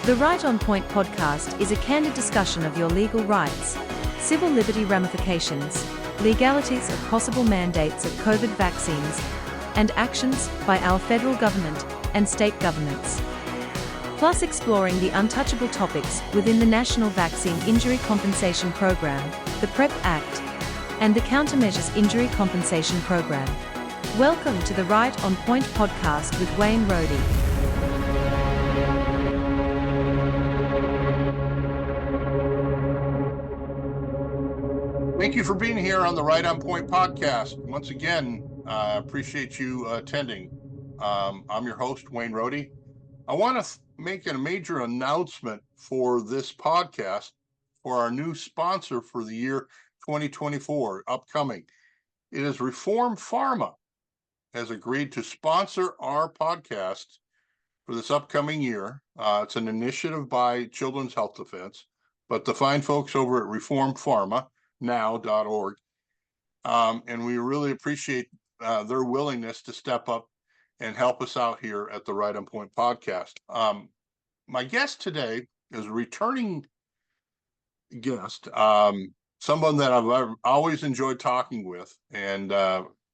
The Right on Point podcast is a candid discussion of your legal rights, civil liberty ramifications, legalities of possible mandates of COVID vaccines, and actions by our federal government and state governments. Plus exploring the untouchable topics within the National Vaccine Injury Compensation Program, the PrEP Act, and the Countermeasures Injury Compensation Program. Welcome to the Right on Point podcast with Wayne Rohde. Thank you for being here on the Right on Point podcast. Once again, appreciate you attending. I'm your host, Wayne Rohde. I want to make a major announcement for this podcast for our new sponsor for the year 2024 upcoming. It is Reform Pharma has agreed to sponsor our podcast for this upcoming year. It's an initiative by Children's Health Defense, but the fine folks over at Reform Pharma now.org. And we really appreciate their willingness to step up and help us out here at the Right on Point podcast. My guest today is a returning guest, someone that I've always enjoyed talking with, and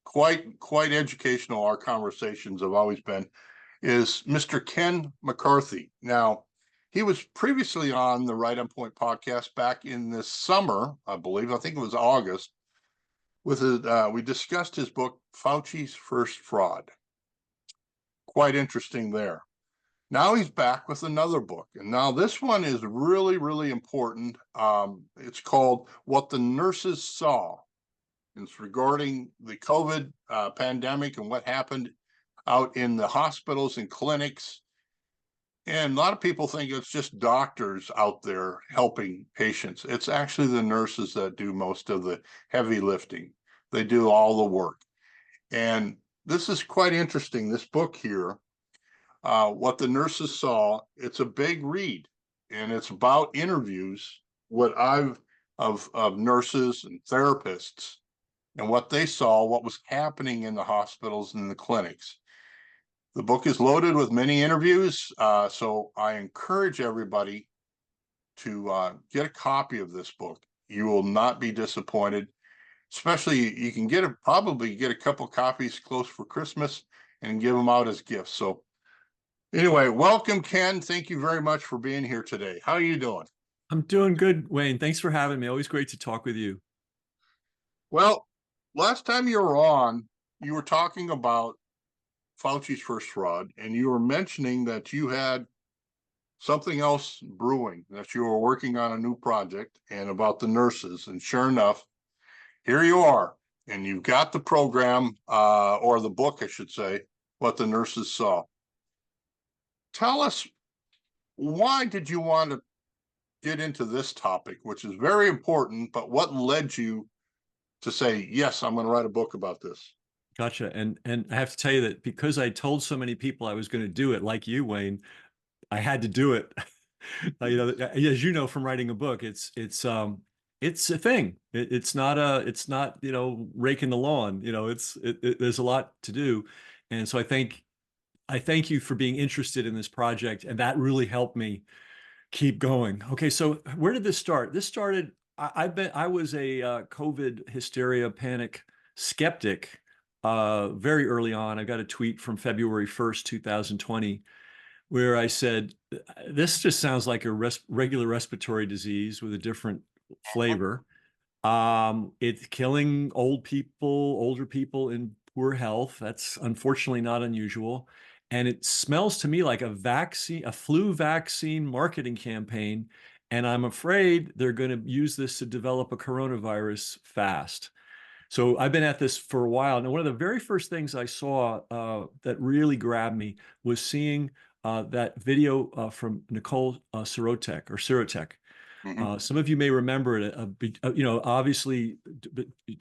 quite educational. Our conversations have always been, is Mr. Ken McCarthy. Now, he was previously on the Right on Point podcast back in this summer, I believe. I think it was August. We discussed his book, Fauci's First Fraud. Quite interesting there. Now he's back with another book. And now this one is really, really important. It's called What the Nurses Saw. It's regarding the COVID pandemic and what happened out in the hospitals and clinics. And a lot of people think it's just doctors out there helping patients. It's actually the nurses that do most of the heavy lifting. They do all the work. And this is quite interesting. This book here, What the Nurses Saw, it's a big read. And it's about interviews, of nurses and therapists, and what they saw, what was happening in the hospitals and the clinics. The book is loaded with many interviews, so I encourage everybody to get a copy of this book. You will not be disappointed. Especially, you can probably get a couple copies close for Christmas and give them out as gifts. So anyway, welcome, Ken. Thank you very much for being here today. How are you doing? I'm doing good, Wayne. Thanks for having me. Always great to talk with you. Well, last time you were on, you were talking about Fauci's First Fraud, and you were mentioning that you had something else brewing, that you were working on a new project and about the nurses. And sure enough, here you are, and you've got the program, or the book, I should say, What the Nurses Saw. Tell us, why did you want to get into this topic, which is very important, but what led you to say, yes, I'm going to write a book about this? Gotcha. And I have to tell you that because I told so many people I was going to do it, like you, Wayne, I had to do it. As you know from writing a book, it's a thing. It's not raking the lawn. There's a lot to do, and so I thank you for being interested in this project, and that really helped me keep going. Okay, so where did this start? This started. I was a COVID hysteria panic skeptic. Very early on, I got a tweet from February 1st, 2020, where I said, this just sounds like a regular respiratory disease with a different flavor. It's killing older people in poor health. That's unfortunately not unusual. And it smells to me like a flu vaccine marketing campaign. And I'm afraid they're going to use this to develop a coronavirus fast. So I've been at this for a while. And one of the very first things I saw that really grabbed me was seeing that video from Nicole Sirotek. Mm-hmm. Some of you may remember it. Obviously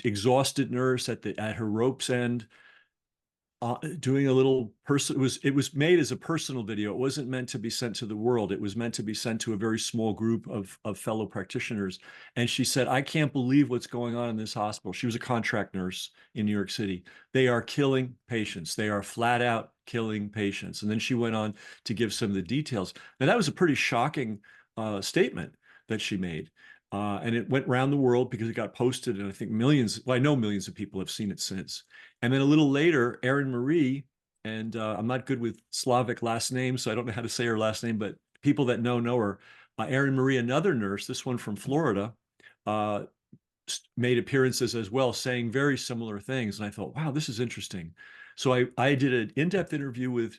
exhausted nurse at her rope's end, doing a little person. It was made as a personal video. It wasn't meant to be sent to the world. It was meant to be sent to a very small group of fellow practitioners. And she said, "I can't believe what's going on in this hospital." She was a contract nurse in New York City. "They are killing patients. They are flat out killing patients." And then she went on to give some of the details. Now that was a pretty shocking statement that she made. And it went around the world because it got posted, and I think millions, well, I know millions of people have seen it since. And then a little later, Erin Marie, and I'm not good with Slavic last names, so I don't know how to say her last name, but people that know her. Erin Marie, another nurse, this one from Florida, uh, made appearances as well, saying very similar things. And I thought, wow, this is interesting. So I did an in-depth interview with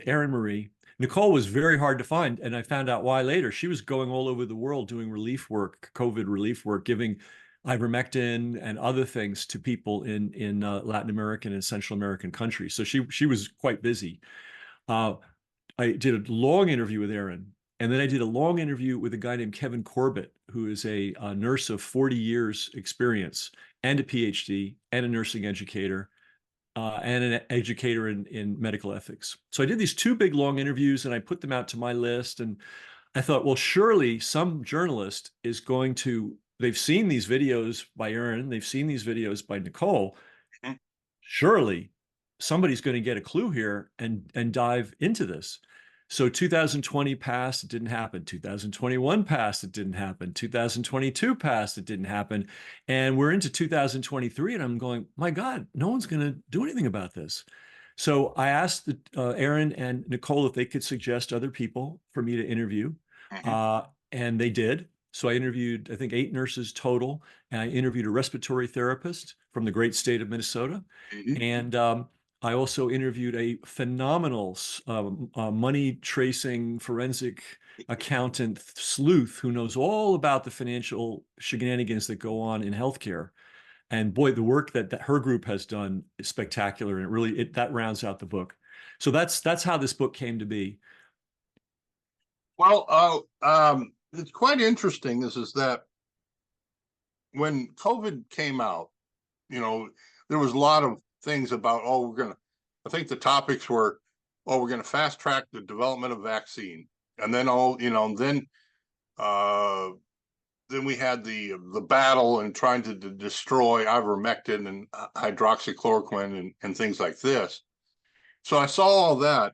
Erin Marie. Nicole was very hard to find, and I found out why later. She was going all over the world doing relief work, COVID relief work, giving ivermectin and other things to people in Latin American and Central American countries. So she was quite busy. Uh, I did a long interview with Erin, and then I did a long interview with a guy named Kevin Corbett, who is a nurse of 40 years experience and a PhD and a nursing educator and an educator in medical ethics. So I did these two big long interviews and I put them out to my list. And I thought, well, surely some journalist is going to, they've seen these videos by Erin, they've seen these videos by Nicole. Mhm. Surely somebody's going to get a clue here and dive into this. So 2020 passed, it didn't happen. 2021 passed, it didn't happen. 2022 passed, it didn't happen. And we're into 2023, and I'm going, my God, no one's going to do anything about this. So I asked Erin and Nicole if they could suggest other people for me to interview, Mhm. and they did. So I interviewed, I think, 8 nurses total, and I interviewed a respiratory therapist from the great state of Minnesota. Mhm. And I also interviewed a phenomenal money tracing forensic accountant sleuth who knows all about the financial shenanigans that go on in healthcare. And boy, the work that her group has done is spectacular, and it really that rounds out the book. So that's how this book came to be. Well, it's quite interesting. This is that when COVID came out, you know, there was a lot of things about, oh, I think the topics were, oh, we're going to fast track the development of vaccine. And then uh, then we had the battle and trying to destroy ivermectin and hydroxychloroquine and things like this. So I saw all that.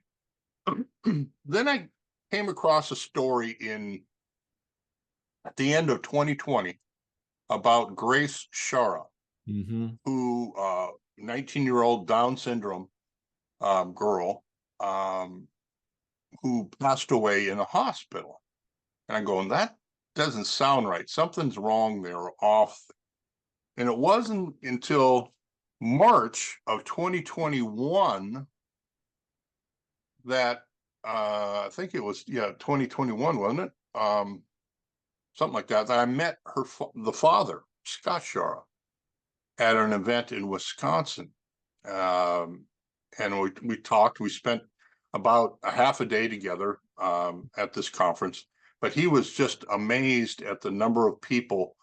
Then I came across a story at the end of 2020 about Grace Shara, Mm-hmm. who 19-year-old Down syndrome girl who passed away in a hospital. And I'm going, that doesn't sound right. Something's wrong there, off. And it wasn't until March of 2021 that I think it was 2021, wasn't it? Something like that. That I met the father, Scott Shara, at an event in Wisconsin, and we talked. We spent about a half a day together at this conference. But he was just amazed at the number of people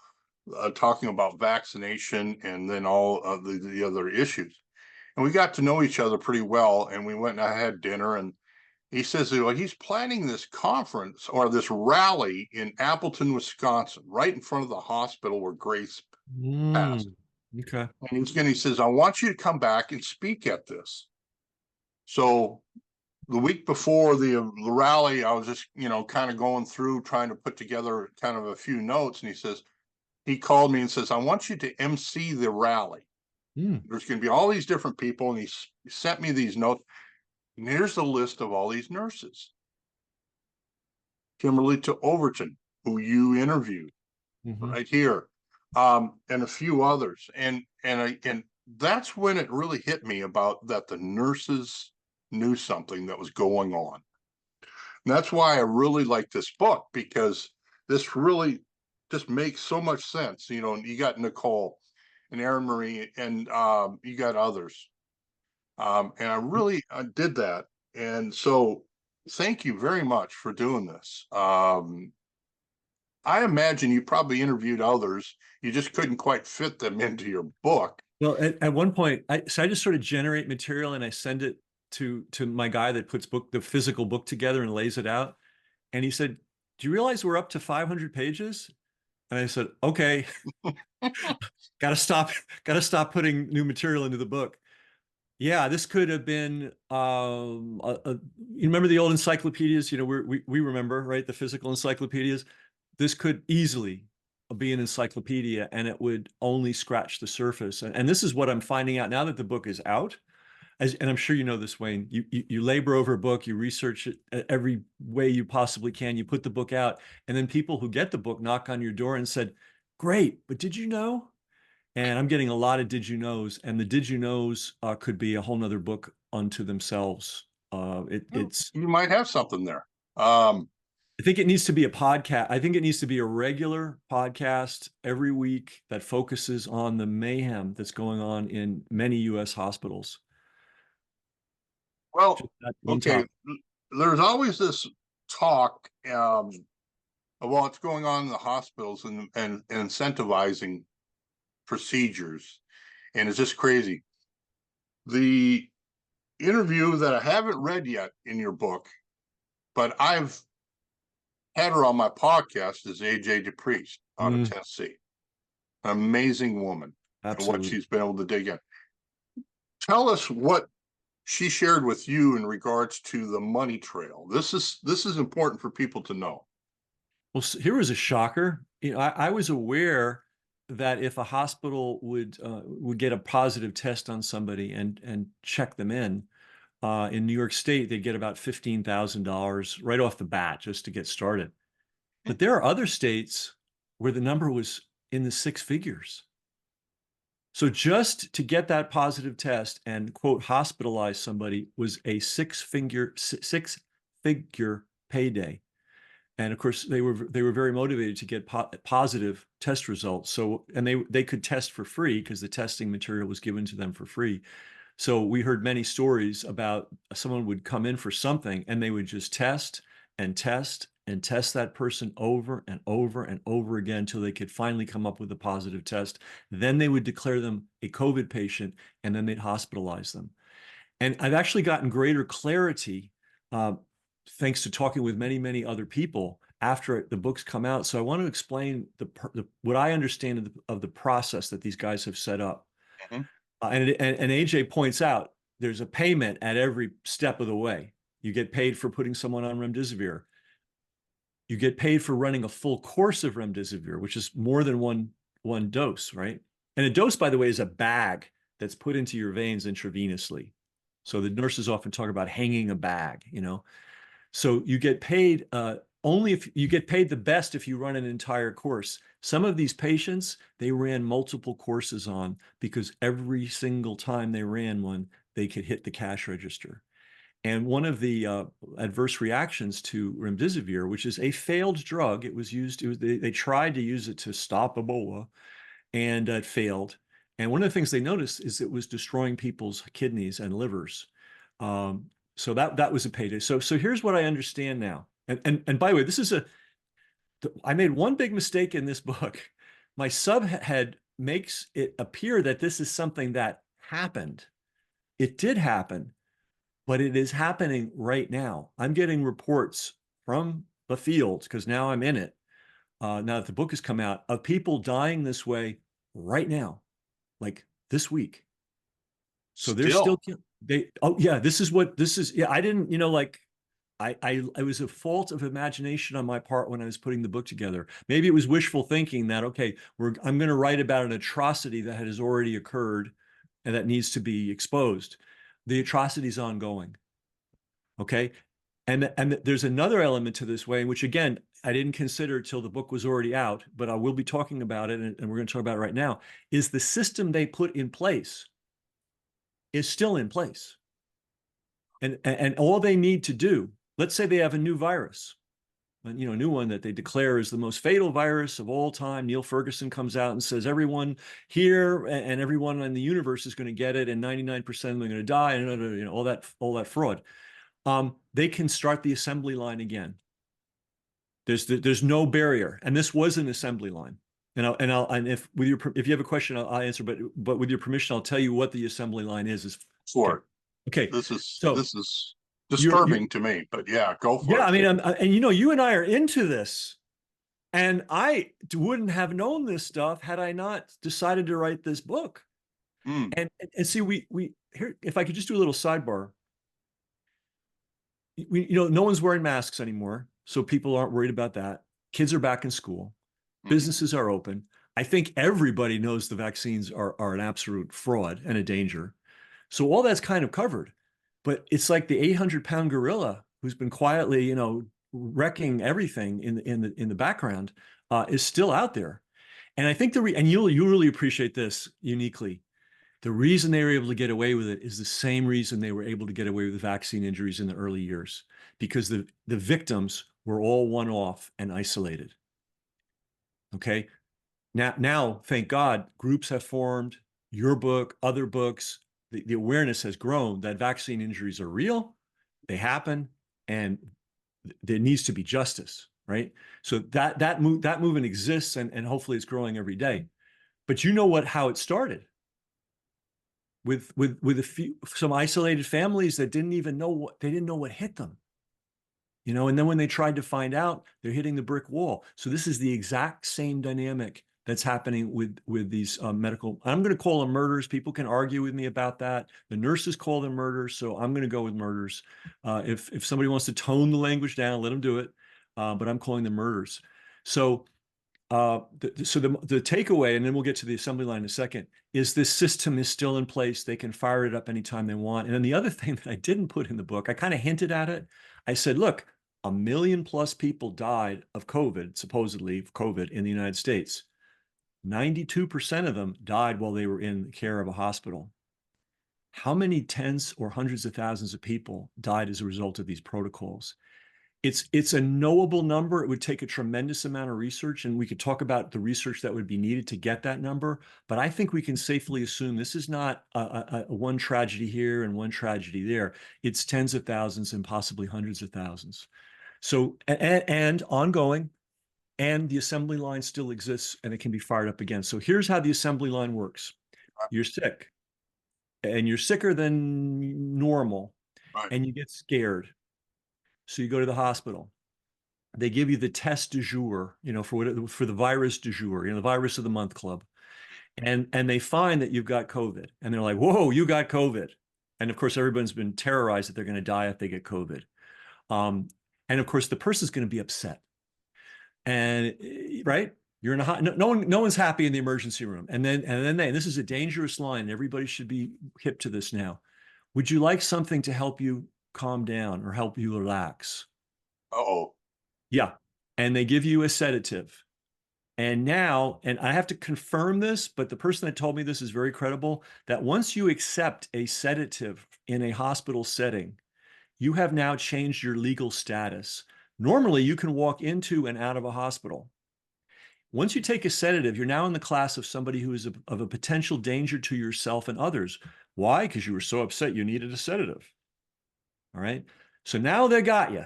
talking about vaccination and then all of the other issues. And we got to know each other pretty well. And we went and I had dinner. And he says, well, he's planning this conference or this rally in Appleton, Wisconsin, right in front of the hospital where Grace passed. Okay. And he says, I want you to come back and speak at this. So the week before the rally, I was just, kind of going through trying to put together kind of a few notes. And he called me and says, I want you to MC the rally. There's going to be all these different people. And he sent me these notes. And here's the list of all these nurses. Kimberly to Overton, who you interviewed right here, and a few others. And that's when it really hit me about that the nurses knew something that was going on. And that's why I really like this book, because this really just makes so much sense. You got Nicole and Erin Marie, and you got others. And I did that. And so thank you very much for doing this. I imagine you probably interviewed others. You just couldn't quite fit them into your book. Well, at one point, so I just sort of generate material and I send it to my guy that puts the physical book together and lays it out. And he said, "Do you realize we're up to 500 pages?" And I said, "Okay, got to stop, got to stop putting new material into the book." Yeah, this could have been. You remember the old encyclopedias? You know, we remember, right? The physical encyclopedias. This could easily be an encyclopedia, and it would only scratch the surface. And this is what I'm finding out now that the book is out. And I'm sure you know this, Wayne. You labor over a book, you research it every way you possibly can. You put the book out, and then people who get the book knock on your door and said, "Great, but did you know?" And I'm getting a lot of did you knows, and the did you knows could be a whole nother book unto themselves. It's You might have something there. Um, I think it needs to be a podcast. I think it needs to be a regular podcast every week that focuses on the mayhem that's going on in many U.S. hospitals. well, Just that one okay. topic. There's always this talk of what's going on in the hospitals and incentivizing procedures, and it's just crazy. The interview that I haven't read yet in your book, but I've had her on my podcast, is AJ DePriest out of Tennessee. An amazing woman and what Absolutely. she's been able to dig in. Tell us what she shared with you in regards to the money trail. This is important for people to know. Well, here was a shocker. You know, I was aware that if a hospital would get a positive test on somebody and check them in New York State, they'd get about $15,000 right off the bat just to get started. But there are other states where the number was in the six figures. So just to get that positive test and quote hospitalize somebody was a six-figure payday. And of course, they were very motivated to get positive test results. So, and they could test for free because the testing material was given to them for free. So we heard many stories about someone would come in for something and they would just test and test and test that person over and over and over again until they could finally come up with a positive test. Then they would declare them a COVID patient and then they'd hospitalize them. And I've actually gotten greater clarity uh, thanks to talking with many, many other people after the books come out. So I want to explain what I understand of the process that these guys have set up. Mm-hmm. And AJ points out there's a payment at every step of the way. You get paid for putting someone on remdesivir. You get paid for running a full course of remdesivir, which is more than one dose, right? And a dose, by the way, is a bag that's put into your veins intravenously. So the nurses often talk about hanging a bag, you know. So you get paid only if you get paid the best if you run an entire course. Some of these patients, they ran multiple courses on because every single time they ran one, they could hit the cash register. And one of the adverse reactions to remdesivir, which is a failed drug, it was used, they tried to use it to stop Ebola and it failed. And one of the things they noticed is it was destroying people's kidneys and livers. So that was a payday. So here's what I understand now. And by the way, I made one big mistake in this book. My subhead makes it appear that this is something that happened. It did happen, but it is happening right now. I'm getting reports from the field because now I'm in it. Now that the book has come out, of people dying this way right now, like this week. So they're still oh yeah, this is yeah, I didn't, like I was a fault of imagination on my part when I was putting the book together. Maybe it was wishful thinking that okay, I'm going to write about an atrocity that has already occurred and that needs to be exposed. The atrocity is ongoing. Okay. And there's another element to this way, which again, I didn't consider till the book was already out, but I will be talking about it, and we're going to talk about it right now, is the system they put in place is still in place. And all they need to do, let's say they have a new virus, a new one that they declare is the most fatal virus of all time. Neil Ferguson comes out and says everyone here and everyone in the universe is going to get it, and 99% of them are going to die, and all that fraud. They can start the assembly line again. There's no barrier, and this was an assembly line. And if if you have a question, I'll answer. But with your permission, I'll tell you what the assembly line is. For Okay. it. So This is you're disturbing to me, but yeah, go for yeah. it. I mean, and you and I are into this, and I wouldn't have known this stuff had I not decided to write this book. Mm, And see, we here. If I could just do a little sidebar, no one's wearing masks anymore, so people aren't worried about that. Kids are back in school. mhm. Businesses are open. I think everybody knows the vaccines are an absolute fraud and a danger. So all that's kind of covered. But it's like the 800-pound gorilla who's been quietly, wrecking everything in the background, is still out there. And I think and you'll really appreciate this uniquely. The reason they were able to get away with it is the same reason they were able to get away with vaccine injuries in the early years, because the victims were all one-off and isolated. Okay. Now, thank God, groups have formed, your book, other books, the awareness has grown that vaccine injuries are real, they happen, and there needs to be justice, right? So that movement exists, and hopefully it's growing every day. But you know how it started with some isolated families that didn't know what hit them. And then when they tried to find out, they're hitting the brick wall. So this is the exact same dynamic that's happening with these medical. I'm going to call them murders. People can argue with me about that. The nurses call them murders, so I'm going to go with murders. If somebody wants to tone the language down, let them do it. But I'm calling them murders. So the takeaway, and then we'll get to the assembly line in a second, is this system is still in place. They can fire it up anytime they want. And then the other thing that I didn't put in the book, I kind of hinted at it. I said, look, 1 million plus people died of COVID, supposedly COVID, in the United States. 92% of them died while they were in the care of a hospital. How many tens or hundreds of thousands of people died as a result of these protocols? It's a knowable number. It would take a tremendous amount of research, and we could talk about the research that would be needed to get that number. But I think we can safely assume this is not a one tragedy here and one tragedy there. It's tens of thousands and possibly hundreds of thousands. So, and ongoing, and the assembly line still exists, and it can be fired up again. So here's how the assembly line works. You're sick, and you're sicker than normal, Right. and you get scared. So you go to the hospital. They give you the test du jour, for the virus du jour, the virus of the month club. And they find that you've got COVID. And they're like, whoa, you got COVID. And of course, everyone's been terrorized that they're going to die if they get COVID. And of course, the person's going to be upset. And right, you're in a no one's happy in the emergency room. And this is a dangerous line. Everybody should be hip to this now. Would you like something to help you calm down or help you relax? Uh-oh. Yeah. And they give you a sedative. And I have to confirm this, but the person that told me this is very credible, that once you accept a sedative in a hospital setting, you have now changed your legal status. Normally, you can walk into and out of a hospital. Once you take a sedative, you're now in the class of somebody who is of a potential danger to yourself and others. Why? Because you were so upset you needed a sedative. All right. So now they got you.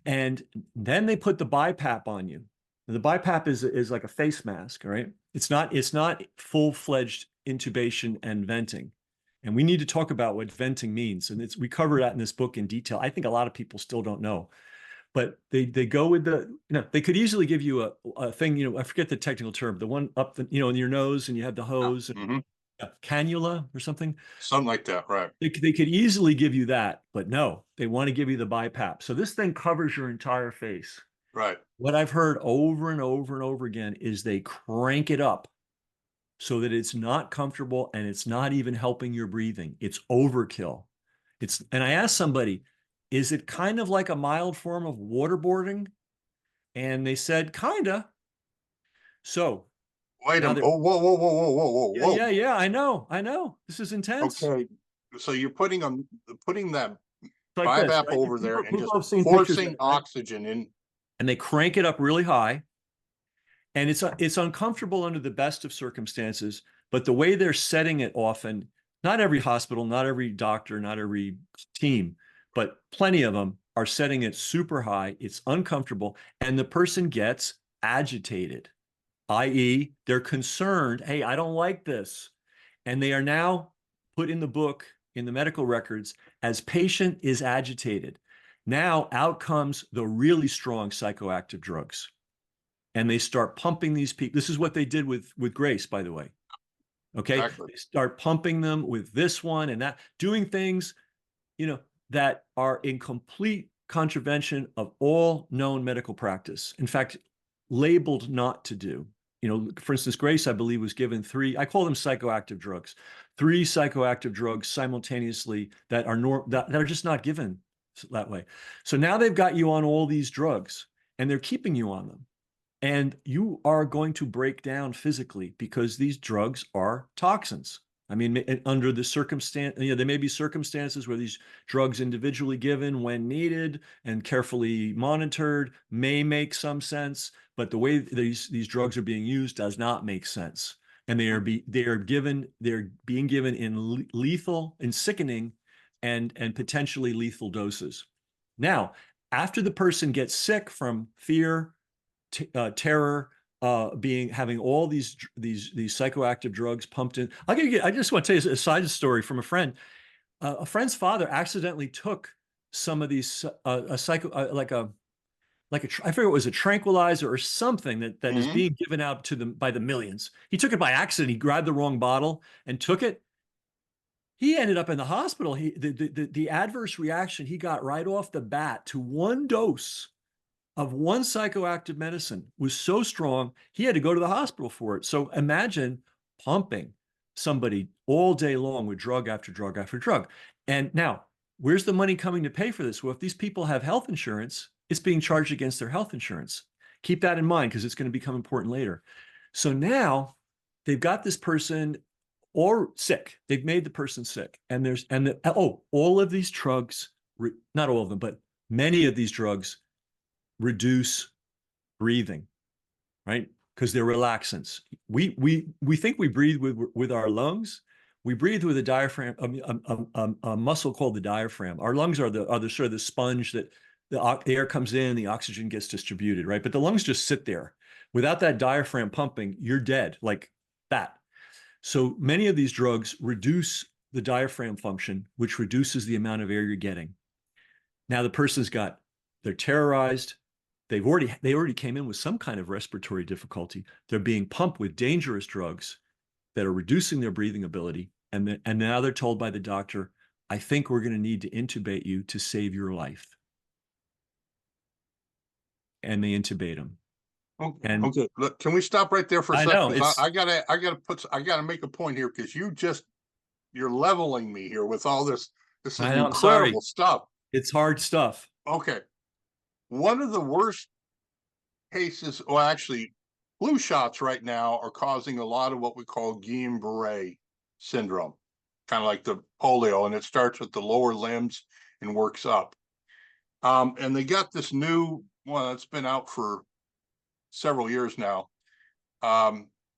And then they put the BiPAP on you. The BiPAP is like a face mask, all right? It's not full-fledged intubation and venting. And we need to talk about what venting means. And we cover that in this book in detail. I think a lot of people still don't know. But they go with they could easily give you a thing, I forget the technical term, the one up in your nose, and you have the hose, Mm-hmm. cannula or something. Something like that, right? They could easily give you that, but no, they want to give you the BiPAP. So this thing covers your entire face. Right. What I've heard over and over and over again is they crank it up so that it's not comfortable and it's not even helping your breathing. It's overkill. And I asked somebody, is it kind of like a mild form of waterboarding? And they said, kinda. So Wait a now minute. Oh, whoa, whoa, whoa, whoa, whoa, whoa, whoa. yeah, I know. This is intense. Okay. So you're putting that Like BiPAP this, right? over there and People just have seen pictures forcing of it, right? oxygen in. And they crank it up really high. And it's uncomfortable under the best of circumstances, but the way they're setting it often, not every hospital, not every doctor, not every team, but plenty of them are setting it super high. It's uncomfortable, and the person gets agitated. i.e., they're concerned, hey, I don't like this. And they are now put in the book, in the medical records, as patient is agitated. Now out comes the really strong psychoactive drugs. And they start pumping these people. This is what they did with Grace, by the way. Okay. Exactly. They start pumping them with this one and that, doing things, that are in complete contravention of all known medical practice. In fact, labeled not to do. For instance, Grace, I believe, was given three, I call them psychoactive drugs, three psychoactive drugs simultaneously that are just not given that way. So now they've got you on all these drugs and they're keeping you on them. And you are going to break down physically because these drugs are toxins. I mean, under the circumstance, there may be circumstances where these drugs individually given when needed and carefully monitored may make some sense, but the way these drugs are being used does not make sense. And they're being given in lethal and sickening and potentially lethal doses. Now, after the person gets sick from fear, terror, having all these psychoactive drugs pumped in. I just want to tell you a side story from a friend. A friend's father accidentally took some of these I forget it was a tranquilizer or something that is being given out by the millions. He took it by accident. He grabbed the wrong bottle and took it. He ended up in the hospital. The adverse reaction he got right off the bat to one dose of one psychoactive medicine was so strong, he had to go to the hospital for it. So imagine pumping somebody all day long with drug after drug after drug. And now, where's the money coming to pay for this? Well, if these people have health insurance, it's being charged against their health insurance. Keep that in mind because it's going to become important later. So now they've got this person or sick. They've made the person sick. And all of these drugs, not all of them, but many of these drugs reduce breathing, right? Because they're relaxants. We think we breathe with our lungs. We breathe with a diaphragm, a muscle called the diaphragm. Our lungs are the sort of the sponge that the air comes in, the oxygen gets distributed, right? But the lungs just sit there. Without that diaphragm pumping, you're dead, like that. So many of these drugs reduce the diaphragm function, which reduces the amount of air you're getting. Now the person's they're terrorized. They already came in with some kind of respiratory difficulty. They're being pumped with dangerous drugs that are reducing their breathing ability. And now they're told by the doctor, I think we're going to need to intubate you to save your life. And they intubate them. Okay. Look, can we stop right there for a I second? know, I gotta make a point here because you're leveling me here with all this. This is incredible stuff. It's hard stuff. Okay. One of the worst cases, well, actually, flu shots right now are causing a lot of what we call Guillain-Barré syndrome, kind of like the polio, and it starts with the lower limbs and works up. And they got this new one that's been out for several years now,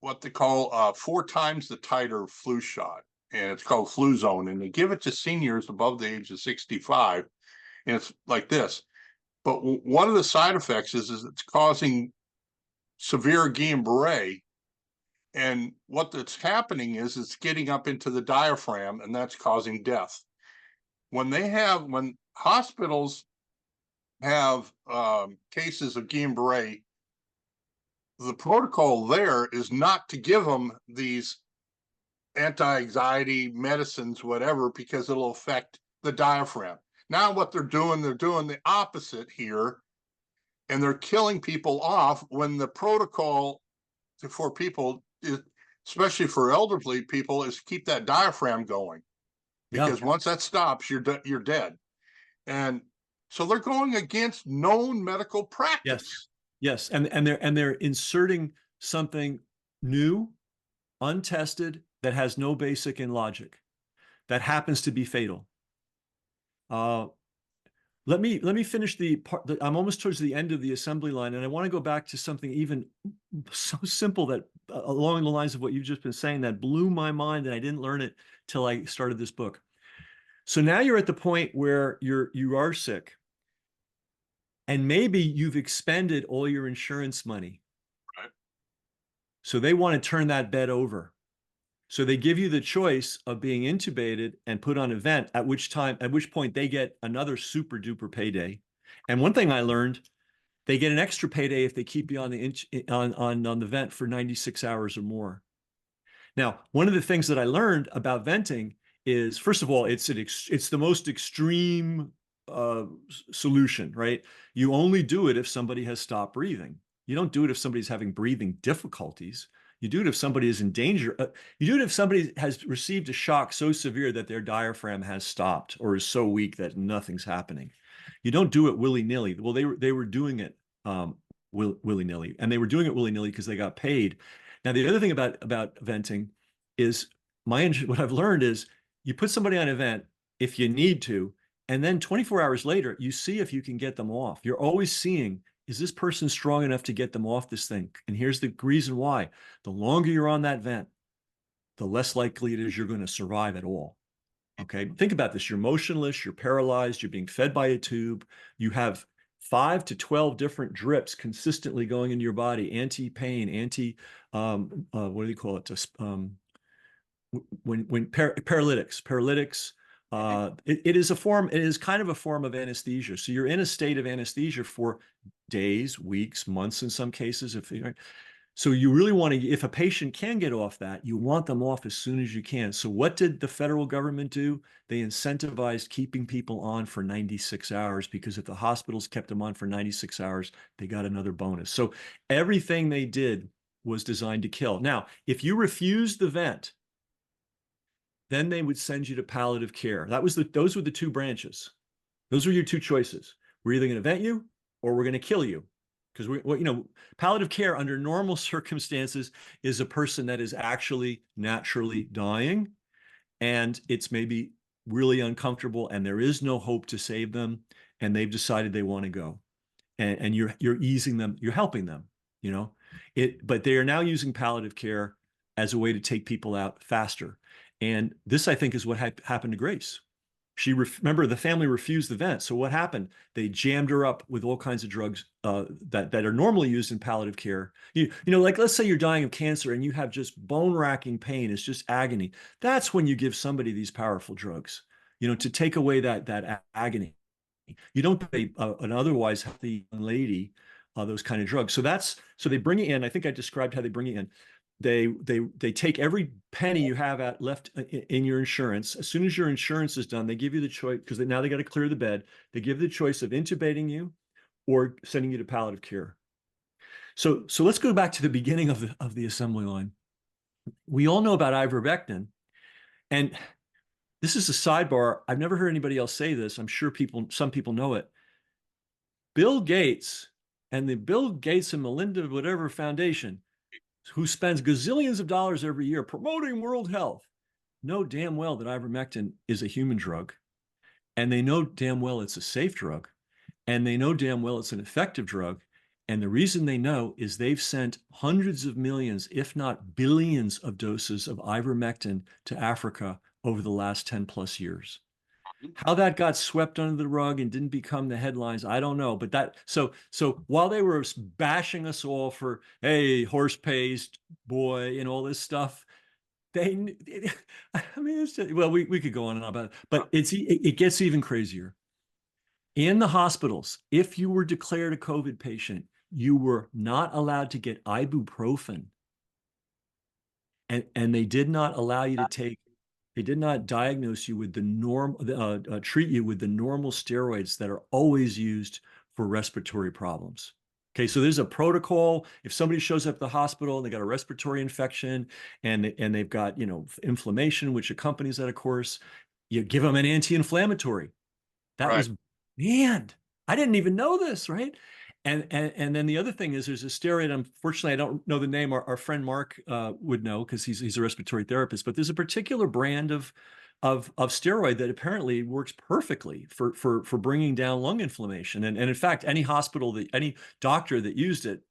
what they call 4 times the titer flu shot, and it's called Fluzone, and they give it to seniors above the age of 65, and it's like this. But one of the side effects is it's causing severe Guillain-Barré. And what that's happening is it's getting up into the diaphragm, and that's causing death. When hospitals have cases of Guillain-Barré, the protocol there is not to give them these anti-anxiety medicines, whatever, because it'll affect the diaphragm. Now what they're doing the opposite here, and they're killing people off when the protocol for people, especially for elderly people, is keep that diaphragm going. Because once that stops, you're dead. And so they're going against known medical practice. Yes. And they're inserting something new, untested, that has no basic in logic, that happens to be fatal. Let me finish the part. I'm almost towards the end of the assembly line, and I want to go back to something even so simple that along the lines of what you've just been saying that blew my mind, and I didn't learn it till I started this book. So now you're at the point where you are sick, and maybe you've expended all your insurance money. Right. So they want to turn that bed over. So they give you the choice of being intubated and put on a vent, at which point they get another super duper payday. And one thing I learned, they get an extra payday if they keep you on the vent for 96 hours or more. Now, one of the things that I learned about venting is, first of all, it's the most extreme solution, right? You only do it if somebody has stopped breathing. You don't do it if somebody's having breathing difficulties. You do it if somebody is in danger. You do it if somebody has received a shock so severe that their diaphragm has stopped or is so weak that nothing's happening. You don't do it willy-nilly. Well, they were doing it willy-nilly, and they were doing it willy-nilly because they got paid. Now, the other thing about venting is what I've learned is you put somebody on a vent if you need to, and then 24 hours later, you see if you can get them off. You're always seeing, is this person strong enough to get them off this thing? And here's the reason why. The longer you're on that vent, the less likely it is you're going to survive at all. Okay, think about this. You're motionless, you're paralyzed, you're being fed by a tube, you have 5 to 12 different drips consistently going into your body, anti-pain, what do you call it? Just, paralytics. It is kind of a form of anesthesia. So you're in a state of anesthesia for days, weeks, months in some cases. So you really want to, if a patient can get off that, you want them off as soon as you can. So what did the federal government do? They incentivized keeping people on for 96 hours, because if the hospitals kept them on for 96 hours, they got another bonus. So everything they did was designed to kill. Now, if you refused the vent, then they would send you to palliative care. Those were the two branches. Those were your two choices. We're either going to vent you or we're going to kill you. Because palliative care under normal circumstances is a person that is actually naturally dying, and it's maybe really uncomfortable, and there is no hope to save them, and they've decided they want to go, and you're easing them, you're helping them, But they are now using palliative care as a way to take people out faster, and this, I think, is what happened to Grace. Remember, the family refused the vent. So what happened? They jammed her up with all kinds of drugs that are normally used in palliative care. Like, let's say you're dying of cancer and you have just bone-racking pain. It's just agony. That's when you give somebody these powerful drugs, to take away that agony. You don't pay an otherwise healthy young lady those kind of drugs. So they bring it in. I think I described how they bring it in. They take every penny you have left in your insurance. As soon as your insurance is done, they give you the choice, because now they got to clear the bed. They give you the choice of intubating you or sending you to palliative care. So let's go back to the beginning of the assembly line. We all know about ivermectin, and this is a sidebar. I've never heard anybody else say this. I'm sure some people know it. Bill Gates and the Bill Gates and Melinda whatever Foundation, who spends gazillions of dollars every year promoting world health, know damn well that ivermectin is a human drug, and they know damn well it's a safe drug, and they know damn well it's an effective drug. And the reason they know is they've sent hundreds of millions, if not billions, of doses of ivermectin to Africa over the last 10 plus years. How that got swept under the rug and didn't become the headlines, I don't know. But so while they were bashing us all for, hey, horse-paced boy and all this stuff, I mean, we could go on and on about it, but it gets even crazier. In the hospitals, if you were declared a COVID patient, you were not allowed to get ibuprofen, and they did not allow you to take. They did not diagnose you with treat you with the normal steroids that are always used for respiratory problems. Okay, so there's a protocol. If somebody shows up at the hospital and they got a respiratory infection and they've got inflammation, which accompanies that, of course, you give them an anti-inflammatory. That was, man, I didn't even know this, right? And then the other thing is there's a steroid. Unfortunately, I don't know the name. Our friend Mark would know, because he's a respiratory therapist. But there's a particular brand of steroid that apparently works perfectly for bringing down lung inflammation. And in fact, any doctor that used it,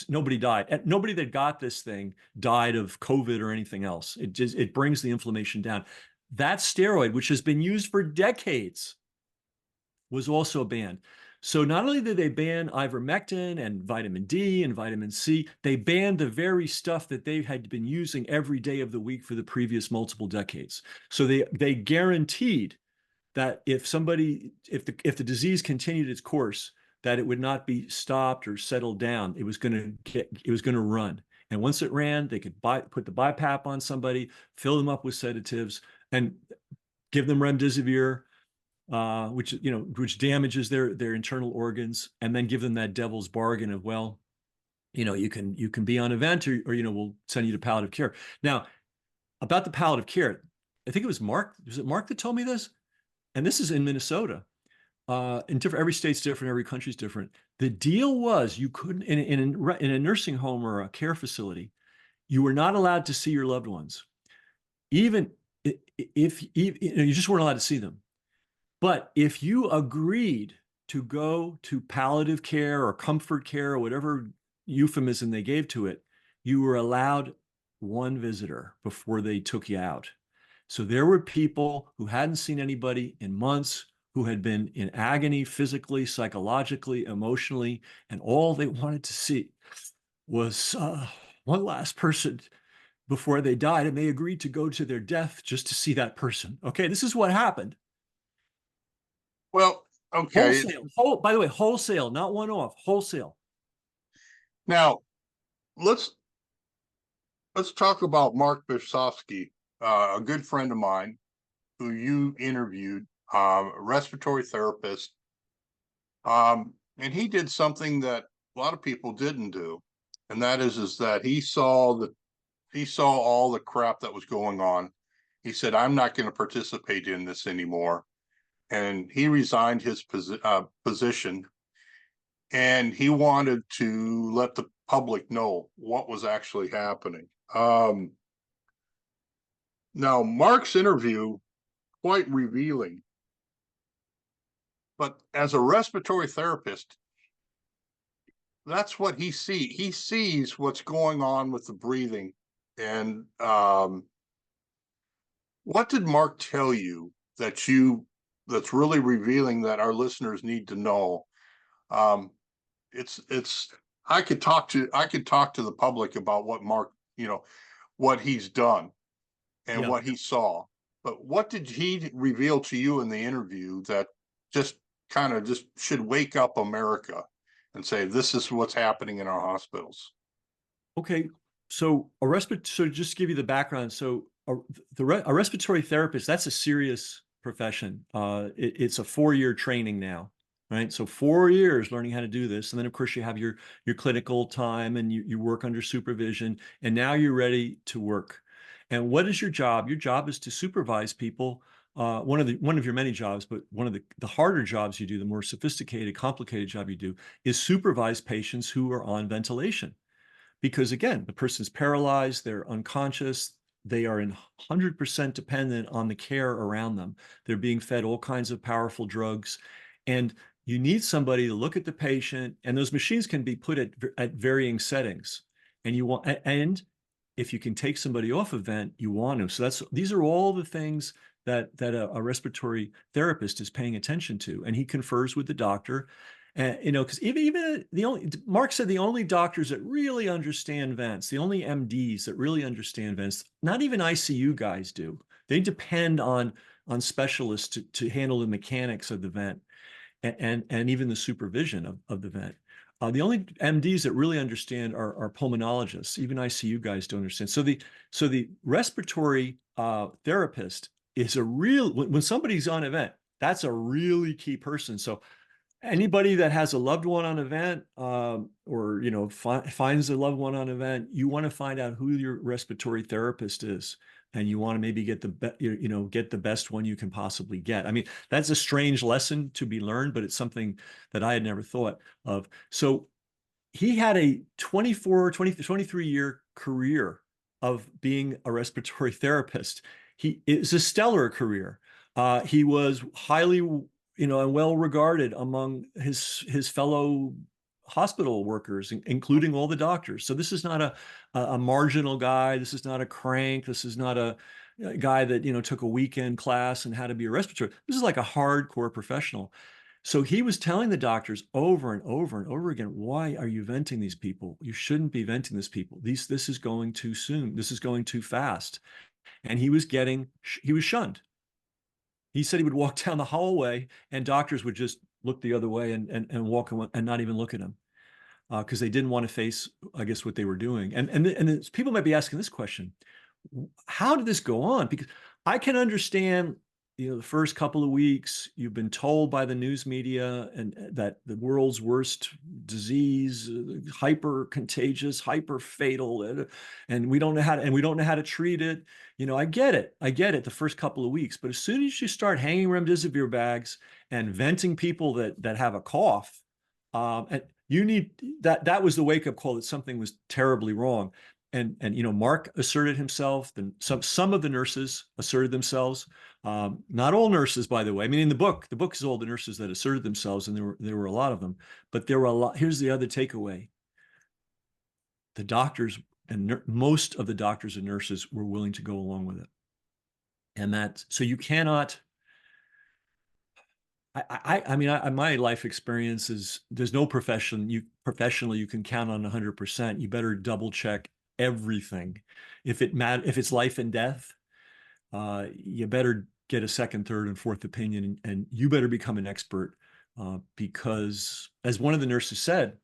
nobody died. And nobody that got this thing died of COVID or anything else. It brings the inflammation down. That steroid, which has been used for decades, was also banned. So not only did they ban ivermectin and vitamin D and vitamin C, they banned the very stuff that they had been using every day of the week for the previous multiple decades. So they guaranteed that if the disease continued its course, that it would not be stopped or settled down. It was going to run. And once it ran, they could put the BiPAP on somebody, fill them up with sedatives, and give them remdesivir, which damages their internal organs, and then give them that devil's bargain of, well, you can be on a vent, or we'll send you to palliative care. Now, about the palliative care, I think it was Mark. Was it Mark that told me this? And this is in Minnesota. Every state's different, every country's different. The deal was you couldn't in a nursing home or a care facility, you were not allowed to see your loved ones, even if you just weren't allowed to see them. But if you agreed to go to palliative care or comfort care or whatever euphemism they gave to it, you were allowed one visitor before they took you out. So there were people who hadn't seen anybody in months, who had been in agony physically, psychologically, emotionally, and all they wanted to see was one last person before they died, and they agreed to go to their death just to see that person. Okay, this is what happened. Well, okay. Wholesale. By the way, wholesale, not one-off, wholesale. Now, let's talk about Mark Bishofsky, a good friend of mine who you interviewed, a respiratory therapist. And he did something that a lot of people didn't do. And that is that he saw all the crap that was going on. He said, I'm not going to participate in this anymore. And he resigned his position, and he wanted to let the public know what was actually happening. Now, Mark's interview, quite revealing. But as a respiratory therapist, that's what he sees. He sees what's going on with the breathing. And what did Mark tell you that's really revealing that our listeners need to know? I could talk to the public about what Mark, what he's done and what he saw. But what did he reveal to you in the interview that just should wake up America and say, this is what's happening in our hospitals? Okay, so so just to give you the background, so a respiratory therapist, that's a serious profession. It's a 4-year training now, right? So 4 years learning how to do this, and then of course you have your clinical time, and you work under supervision, and now you're ready to work. And what is your job? Your job is to supervise people. One of your many jobs, but one of the harder jobs you do, the more sophisticated, complicated job you do, is supervise patients who are on ventilation. Because again, the person's paralyzed, they're unconscious, they are 100% dependent on the care around them. They're being fed all kinds of powerful drugs. And you need somebody to look at the patient, and those machines can be put at varying settings. And if you can take somebody off a vent, you want to. So these are all the things that a respiratory therapist is paying attention to. And he confers with the doctor. Because even Mark said the only doctors that really understand vents, the only MDs that really understand vents, not even ICU guys do. They depend on specialists to handle the mechanics of the vent and even the supervision of the vent. The only MDs that really understand are pulmonologists. Even ICU guys don't understand. So the respiratory therapist is when somebody's on a vent, that's a really key person. So anybody that has a loved one on a vent, or finds a loved one on a vent, you want to find out who your respiratory therapist is, and you want to maybe get the best one you can possibly get. I mean, that's a strange lesson to be learned, but it's something that I had never thought of. So he had a 23-year career of being a respiratory therapist. It's a stellar career. He was highly and well regarded among his fellow hospital workers, including all the doctors. So this is not a marginal guy. This is not a crank. This is not a guy that took a weekend class and how to be a respiratory. This is like a hardcore professional. So he was telling the doctors over and over and over again, why are you venting these people? You shouldn't be venting these people. This is going too soon. This is going too fast. And he was shunned. He said he would walk down the hallway and doctors would just look the other way and walk and not even look at him because they didn't want to face, I guess, what they were doing. And people might be asking this question: how did this go on? Because I can understand, the first couple of weeks you've been told by the news media and that the world's worst disease, hyper contagious, hyper fatal, and we don't know how to treat it. I get it the first couple of weeks, but as soon as you start hanging remdesivir bags and venting people that have a cough, and you need that was the wake up call that something was terribly wrong. And Mark asserted himself, then some of the nurses asserted themselves. Not all nurses, by the way. I mean, in the book is all the nurses that asserted themselves, and there were a lot of them. But there were a lot. Here's the other takeaway: the doctors and most of the doctors and nurses were willing to go along with it, and so you cannot. I mean, my life experience is there's no professionally you can count on 100%. You better double check everything. If it's life and death, you better get a second, third, and fourth opinion, and you better become an expert because, as one of the nurses said,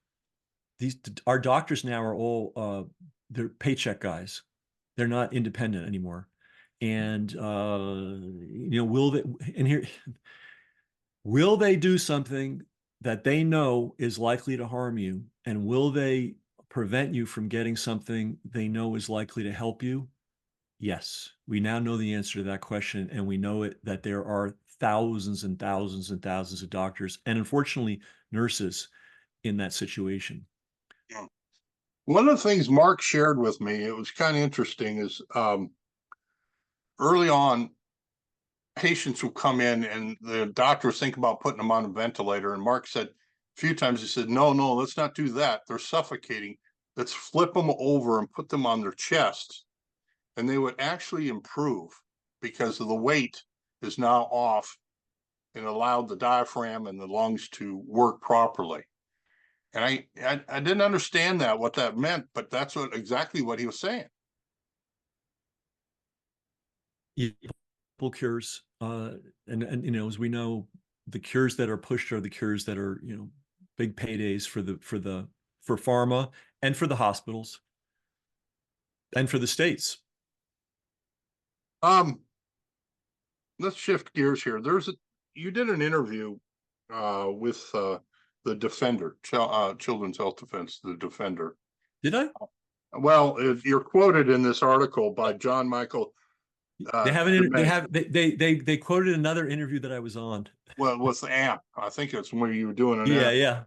our doctors now are all they're paycheck guys. They're not independent anymore, and will they? And here. Will they do something that they know is likely to harm you? And will they prevent you from getting something they know is likely to help you? Yes. We now know the answer to that question. And we know that there are thousands and thousands and thousands of doctors and, unfortunately, nurses in that situation. Yeah. One of the things Mark shared with me, it was kind of interesting, is early on, patients will come in and the doctors think about putting them on a ventilator. And Mark said a few times, he said, no, let's not do that. They're suffocating. Let's flip them over and put them on their chest. And they would actually improve because of the weight is now off and allowed the diaphragm and the lungs to work properly. And I didn't understand what that meant, but that's exactly what he was saying. Cures, and as we know, the cures that are pushed are the cures that are big paydays for pharma and for the hospitals and for the states. Let's shift gears here. You did an interview with the Defender, Children's Health Defense, the Defender. Did I? Well, you're quoted in this article by John Michael. They quoted another interview that I was on. Well, it was the AMP. I think it's where you were doing an Yeah.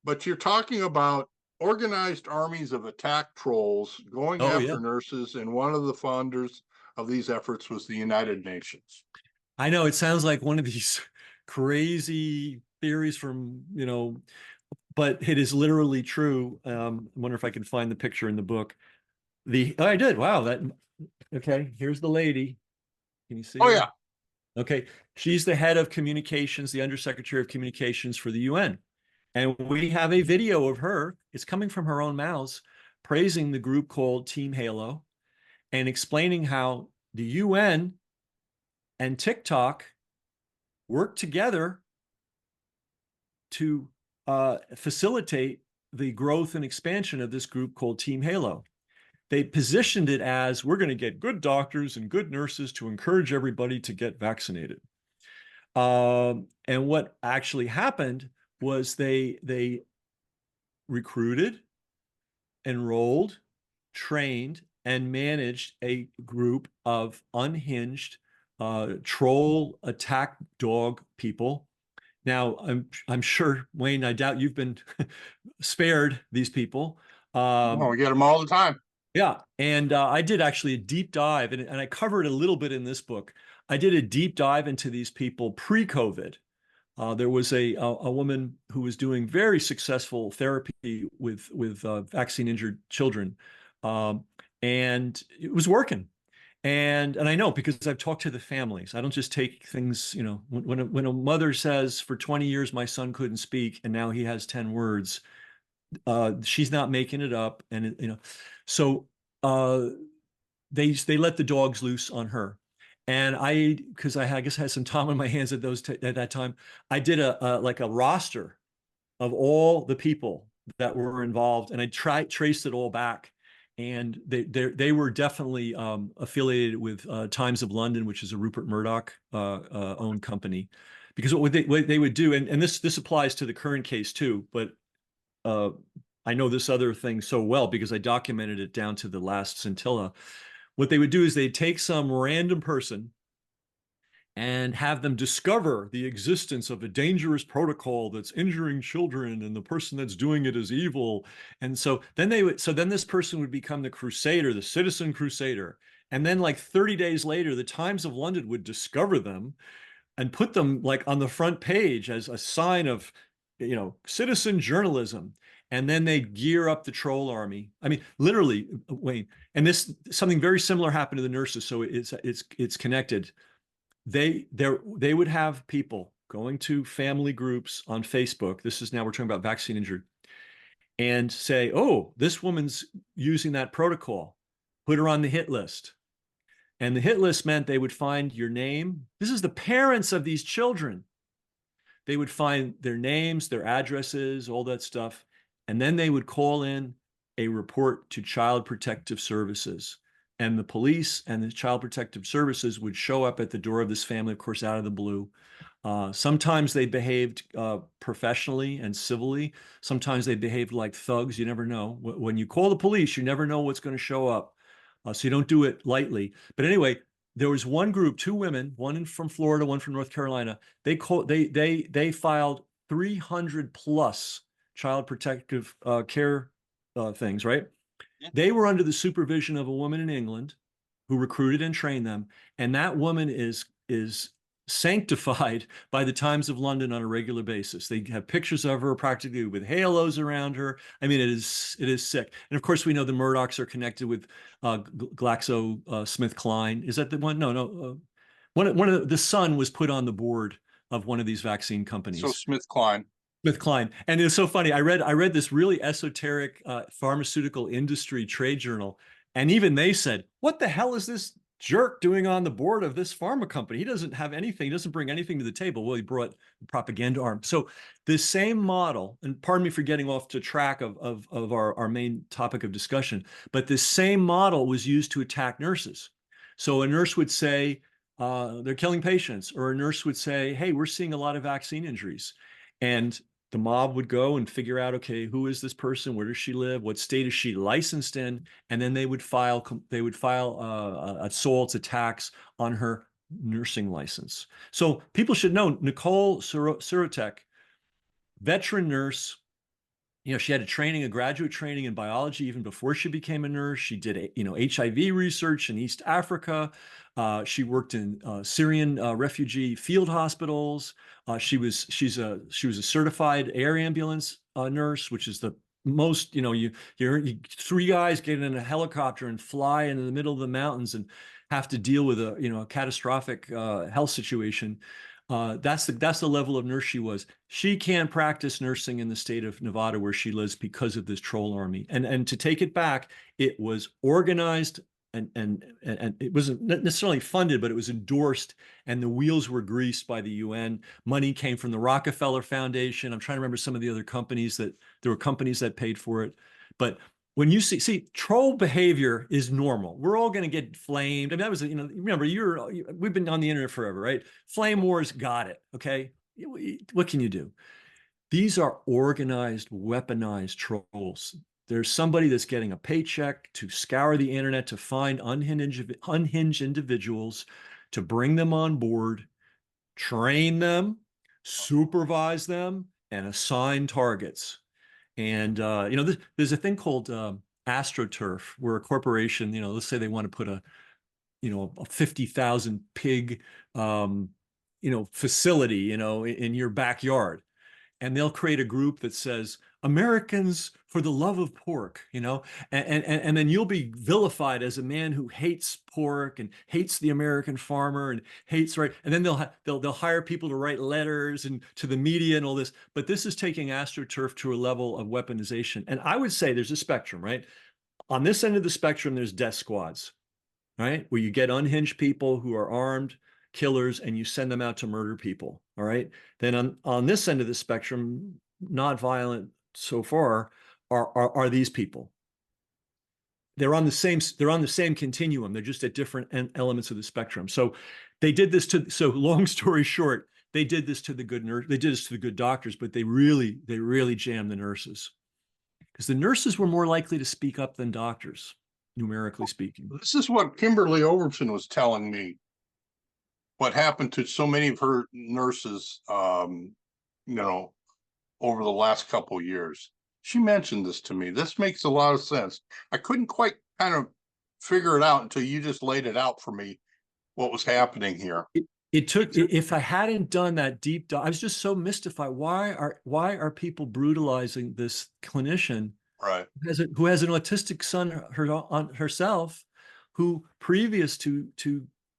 But you're talking about organized armies of attack trolls going after nurses, and one of the founders of these efforts was the United Nations. I know it sounds like one of these crazy theories from, but it is literally true. I wonder if I can find the picture in the book. I did. Wow. Okay. Here's the lady. Can you see? Oh, yeah. Okay. She's the head of communications, the undersecretary of communications for the UN. And we have a video of her. It's coming from her own mouth, praising the group called Team Halo and explaining how the UN and TikTok work together to facilitate the growth and expansion of this group called Team Halo. They positioned it as, we're going to get good doctors and good nurses to encourage everybody to get vaccinated. And what actually happened was they recruited, enrolled, trained, and managed a group of unhinged troll attack dog people. Now, I'm sure, Wayne, I doubt you've been spared these people. We get them all the time. Yeah, and I did actually a deep dive, and I covered a little bit in this book. I did a deep dive into these people pre-COVID. There was a woman who was doing very successful therapy with vaccine-injured children, and it was working. And I know because I've talked to the families. I don't just take things, when a mother says for 20 years my son couldn't speak and now he has 10 words, she's not making it up. So uh, they let the dogs loose on her. And because I guess I had some time on my hands at that time, I did like a roster of all the people that were involved, and I traced it all back. And they were definitely affiliated with Times of London, which is a Rupert Murdoch owned company. Because what they would do, and this applies to the current case too, but uh, I know this other thing so well because I documented it down to the last scintilla. What they would do is they'd take some random person and have them discover the existence of a dangerous protocol that's injuring children and the person that's doing it is evil. And so then this person would become the crusader, the citizen crusader. And then like 30 days later, the Times of London would discover them and put them like on the front page as a sign of, citizen journalism. And then they gear up the troll army. I mean, literally, Wayne. And something very similar happened to the nurses. So it's connected. They would have people going to family groups on Facebook. This is now we're talking about vaccine injury, and say, "Oh, this woman's using that protocol. Put her on the hit list." And the hit list meant they would find your name. This is the parents of these children. They would find their names, their addresses, all that stuff, and then they would call in a report to Child Protective Services. And the police and the Child Protective Services would show up at the door of this family, of course, out of the blue. Sometimes they behaved professionally and civilly. Sometimes they behaved like thugs. You never know. When you call the police, you never know what's going to show up. So you don't do it lightly. But anyway, there was one group, two women, one from Florida, one from North Carolina. They filed 300 plus child protective care things, right? They were under the supervision of a woman in England who recruited and trained them. And that woman is sanctified by the Times of London on a regular basis. They have pictures of her practically with halos around her. I mean, it is sick. And of course, we know the Murdochs are connected with GlaxoSmithKline. Is that the one? No. One of the son was put on the board of one of these vaccine companies. So SmithKline. SmithKline. And it was so funny. I read this really esoteric pharmaceutical industry trade journal, and even they said, "What the hell is this jerk doing on the board of this pharma company? He doesn't have anything. He doesn't bring anything to the table." Well, he brought the propaganda arm. So the same model, and pardon me for getting off to track of our main topic of discussion, but this same model was used to attack nurses. So a nurse would say, they're killing patients, or a nurse would say, "Hey, we're seeing a lot of vaccine injuries." And the mob would go and figure out, okay, who is this person? Where does she live? What state is she licensed in? And then they would file assaults, attacks on her nursing license. So people should know Nicole Surotek, veteran nurse. She had a graduate training in biology even before she became a nurse. She did, HIV research in East Africa. She worked in Syrian refugee field hospitals. She was a certified air ambulance nurse, which is the most, you three guys get in a helicopter and fly into the middle of the mountains and have to deal with a catastrophic health situation. That's the level of nurse she was. She can't practice nursing in the state of Nevada where she lives because of this troll army. And to take it back, it was organized and it wasn't necessarily funded, but it was endorsed, and the wheels were greased by the UN. Money came from the Rockefeller Foundation. I'm trying to remember some of the other companies there were companies that paid for it. But when you see troll behavior is normal. We're all going to get flamed. I mean, that was, remember, we've been on the internet forever, right? Flame wars, got it. Okay. What can you do? These are organized, weaponized trolls. There's somebody that's getting a paycheck to scour the internet to find unhinged individuals, to bring them on board, train them, supervise them, and assign targets. And there's a thing called AstroTurf, where a corporation, let's say they want to put a 50,000 pig, facility, in your backyard, and they'll create a group that says, Americans for the love of pork, you know, and then you'll be vilified as a man who hates pork and hates the American farmer and hates, right, and then they'll hire people to write letters and to the media and all this. But this is taking AstroTurf to a level of weaponization, and I would say there's a spectrum, right? On this end of the spectrum, there's death squads, right, where you get unhinged people who are armed killers and you send them out to murder people. All right. Then on this end of the spectrum, not violent so far, are these people. They're on the same continuum. They're just at different elements of the spectrum. So they did this to, so long story short, they did this to the good nurse, they did this to the good doctors, but they really jammed the nurses, because the nurses were more likely to speak up than doctors, numerically speaking. This is what Kimberly Overton was telling me. What happened to so many of her nurses, you know, over the last couple of years. She mentioned this to me. This makes a lot of sense. I couldn't quite kind of figure it out until you just laid it out for me, what was happening here. It took, if I hadn't done that deep dive, I was just so mystified. Why are people brutalizing this clinician, right, who has an autistic son herself, who previous to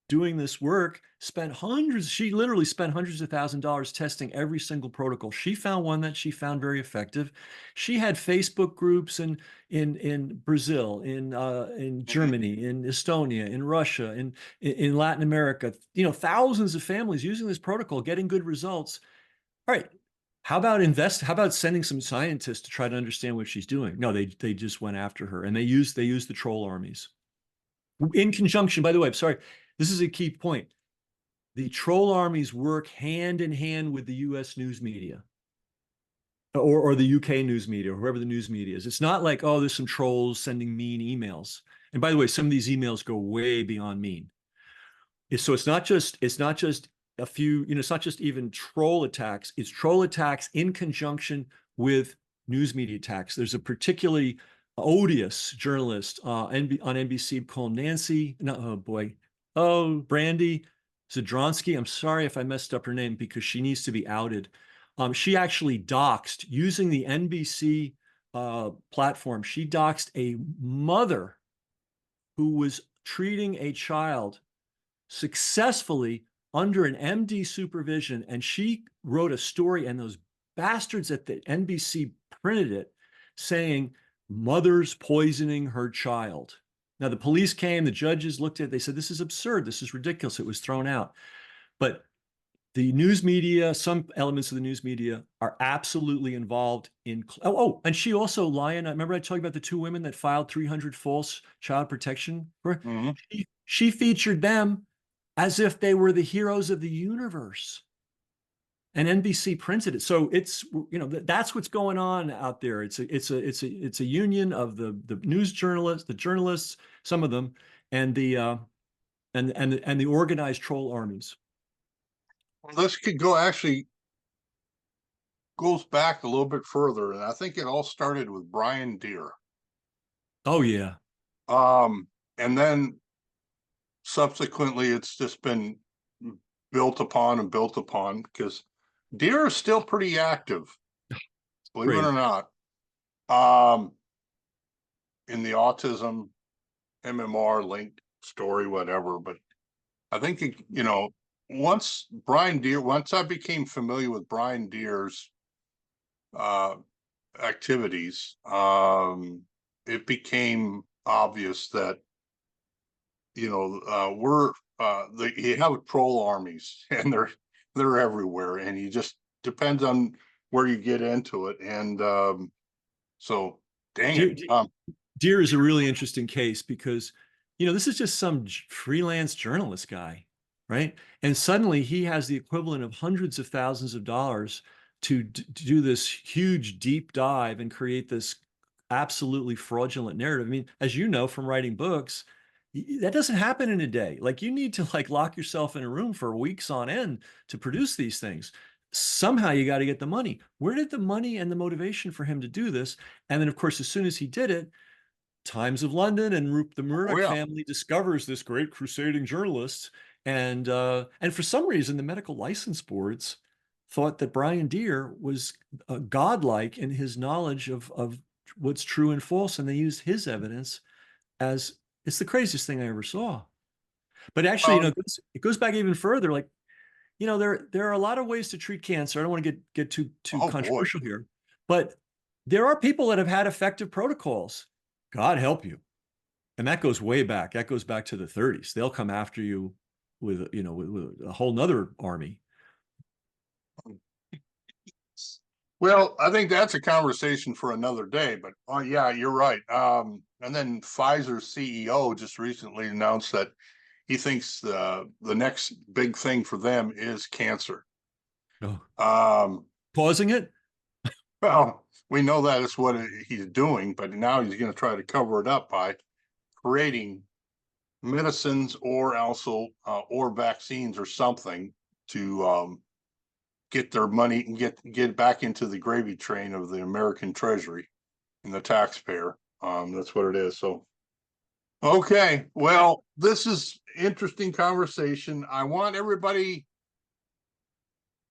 doing this work she literally spent hundreds of $1,000s testing every single protocol. She found one that she found very effective. She had Facebook groups in Brazil, in Germany, in Estonia, in Russia, in Latin America, you know, thousands of families using this protocol, getting good results. All right. How about sending some scientists to try to understand what she's doing? No, they just went after her, and they used the troll armies. In conjunction, by the way, I'm sorry, this is a key point. The troll armies work hand in hand with the US news media, or the UK news media, or whoever the news media is. It's not like, oh, there's some trolls sending mean emails. And by the way, some of these emails go way beyond mean. So it's not just a few, you know, it's not just even troll attacks. It's troll attacks in conjunction with news media attacks. There's a particularly odious journalist on NBC called Brandy Zadronsky. I'm sorry if I messed up her name, because she needs to be outed. She actually doxed, using the NBC platform. She doxed a mother who was treating a child successfully under an MD supervision, and she wrote a story, and those bastards at the NBC printed it, saying mother's poisoning her child. Now, the police came, the judges looked at it, they said, this is absurd, this is ridiculous, it was thrown out. But the news media, some elements of the news media, are absolutely involved in, and she also, remember I told you about the 2 women that filed 300 false child protection? Mm-hmm. She featured them as if they were the heroes of the universe. And NBC printed it. So it's, you know, that's what's going on out there. It's a union of the news journalists, the journalists, some of them, and the organized troll armies. Well, this could actually goes back a little bit further, and I think it all started with Brian Deere. Oh yeah. And then subsequently it's just been built upon, because Deere is still pretty active, believe it or not, in the autism MMR linked story, whatever. But I think, you know, once I became familiar with Brian Deere's activities, it became obvious that, you know, you have troll armies, and they're everywhere, and you just depends on where you get into it. And so dang it. Deere is a really interesting case, because, you know, this is just some freelance journalist guy, right? And suddenly he has the equivalent of hundreds of thousands of dollars to do this huge deep dive and create this absolutely fraudulent narrative. I mean, as you know from writing books, that doesn't happen in a day. Like, you need to lock yourself in a room for weeks on end to produce these things. Somehow you got to get the money. Where did the money and the motivation for him to do this? And then, of course, as soon as he did it, Times of London and the Murdoch family discovers this great crusading journalist. And for some reason, the medical license boards thought that Brian Deere was godlike in his knowledge of what's true and false, and they used his evidence as it's the craziest thing I ever saw. But actually, Um, it goes back even further. Like, there are a lot of ways to treat cancer. I don't want to get too oh boy. controversial here, but there are people that have had effective protocols. God help you. And that goes way back. That goes back to the 30s. They'll come after you with a whole nother army. Well, I think that's a conversation for another day, but yeah, you're right. And then Pfizer's CEO just recently announced that he thinks the next big thing for them is cancer. Oh, Um, pausing it? well, we know that is what he's doing, but now he's going to try to cover it up by creating medicines or also or vaccines or something to get their money and get back into the gravy train of the American Treasury and the taxpayer. That's what it is. So, okay, well, this is interesting conversation. I want everybody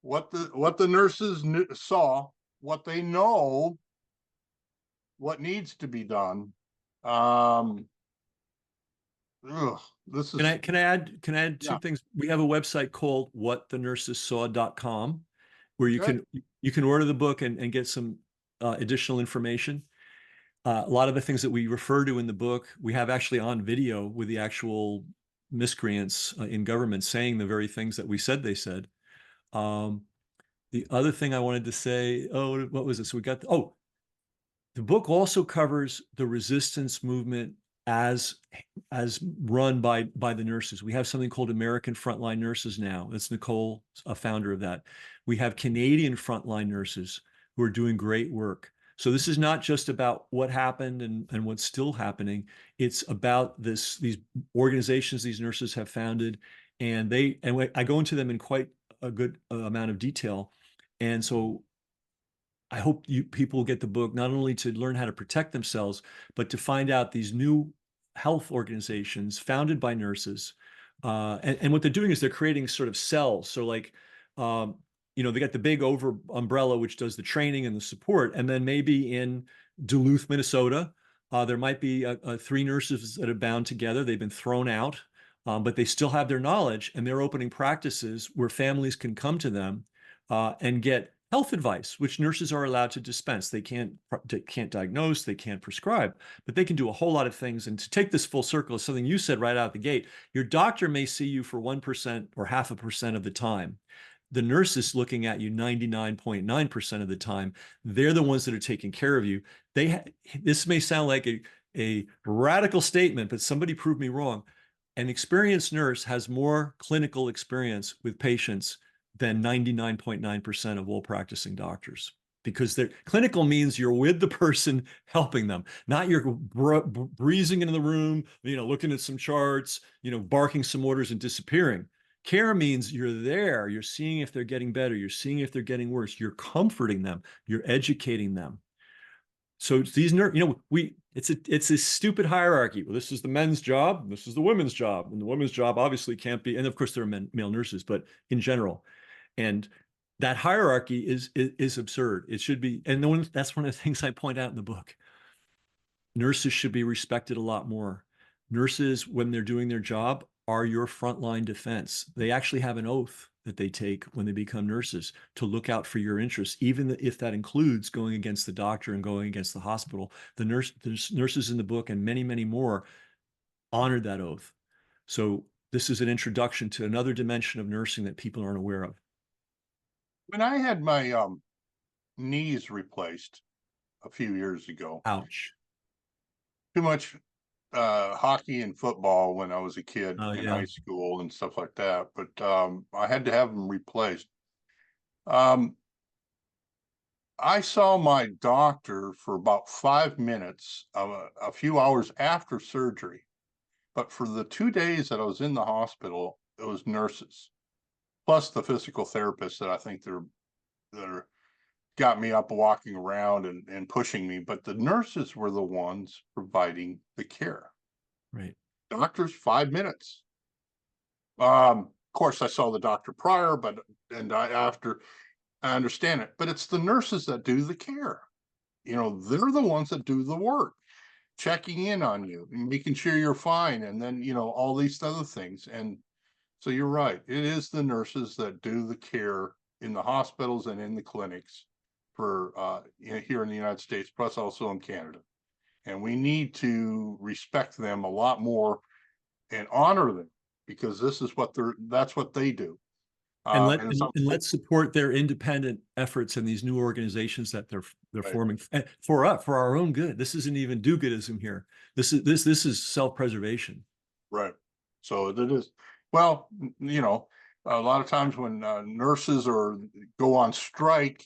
what the nurses saw, what they know, what needs to be done. This is Can I add two yeah. things? We have a website called whatthenursessaw.com where Good. you can order the book and get some additional information. A lot of the things that we refer to in the book, we have actually on video with the actual miscreants in government saying the very things that we said they said. Um, the other thing I wanted to say, oh, what was this? The book also covers the resistance movement as run by the nurses. We have something called American Frontline Nurses now. That's Nicole, a founder of that. We have Canadian frontline nurses who are doing great work. So this is not just about what happened and what's still happening. It's about these organizations these nurses have founded, and I go into them in quite a good amount of detail. And so I hope people get the book not only to learn how to protect themselves, but to find out these new health organizations founded by nurses. And what they're doing is they're creating sort of cells. So like, they got the big over umbrella, which does the training and the support. And then maybe in Duluth, Minnesota, there might be three nurses that are bound together. They've been thrown out, but they still have their knowledge, and they're opening practices where families can come to them and get health advice, which nurses are allowed to dispense. They can't diagnose, they can't prescribe, but they can do a whole lot of things. And to take this full circle is something you said right out the gate. Your doctor may see you for 1% or 0.5% of the time. The nurse is looking at you 99.9% of the time. They're the ones that are taking care of you. This may sound like a radical statement, but somebody proved me wrong. An experienced nurse has more clinical experience with patients than 99.9% of all practicing doctors, because clinical means you're with the person helping them, not you're breezing into the room, looking at some charts, barking some orders and disappearing. Care means you're there, you're seeing if they're getting better, you're seeing if they're getting worse, you're comforting them, you're educating them. So these it's a stupid hierarchy. Well, this is the men's job, this is the women's job, and the women's job obviously can't be. And of course, there are male nurses, but in general, and that hierarchy is absurd. It should be, and that's one of the things I point out in the book. Nurses should be respected a lot more. Nurses, when they're doing their job, are your frontline defense. They actually have an oath that they take when they become nurses to look out for your interests, even if that includes going against the doctor and going against the hospital. The nurses in the book and many, many more honored that oath. So this is an introduction to another dimension of nursing that people aren't aware of. When I had my knees replaced a few years ago, Ouch. too much hockey and football when I was a kid in Yeah. high school and stuff like that. But I had to have them replaced. I saw my doctor for about 5 minutes, a few hours after surgery. But for the 2 days that I was in the hospital, it was nurses, plus the physical therapists that I think that got me up walking around and pushing me. But the nurses were the ones providing the care. Right. Doctors, 5 minutes. Of course, I saw the doctor prior, after I understand it, but it's the nurses that do the care. They're the ones that do the work, checking in on you and making sure you're fine. And then, all these other things. And so you're right. It is the nurses that do the care in the hospitals and in the clinics for here in the United States, plus also in Canada. And we need to respect them a lot more and honor them, because that's what they do. And let's support their independent efforts in these new organizations that they're Right. forming for our own good. This isn't even do-goodism here. This is self-preservation. Right. So it is. Well, a lot of times when nurses go on strike,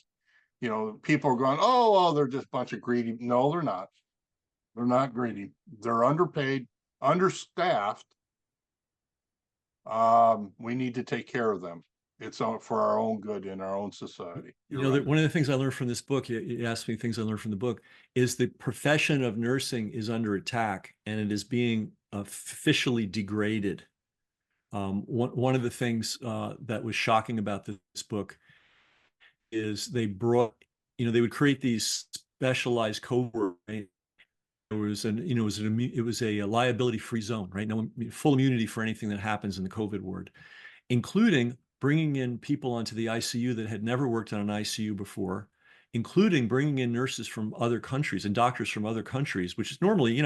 people are going, oh, they're just a bunch of greedy. No, they're not. They're not greedy. They're underpaid, understaffed. We need to take care of them. It's for our own good in our own society. Right. One of the things I learned from this book, you asked me things I learned from the book, is the profession of nursing is under attack and it is being officially degraded. One of the things that was shocking about this book is they would create these specialized cohorts. Right? It was a liability-free zone, right? No, full immunity for anything that happens in the COVID ward, including bringing in people onto the ICU that had never worked on an ICU before, including bringing in nurses from other countries and doctors from other countries, which is normally,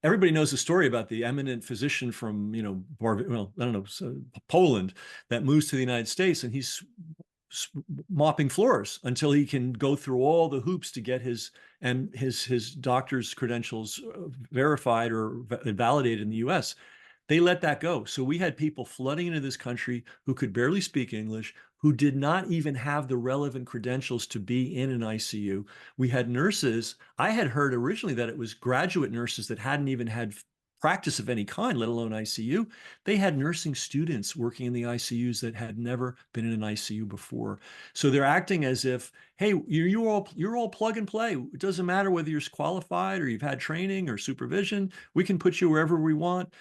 everybody knows the story about the eminent physician from, Poland that moves to the United States, and he's mopping floors until he can go through all the hoops to get his doctor's credentials verified or validated in the US. They let that go. So we had people flooding into this country who could barely speak English, who did not even have the relevant credentials to be in an ICU. We had nurses. I had heard originally that it was graduate nurses that hadn't even had practice of any kind, let alone ICU. They had nursing students working in the ICUs that had never been in an ICU before. So they're acting as if, hey, you're all plug and play. It doesn't matter whether you're qualified or you've had training or supervision. We can put you wherever we want.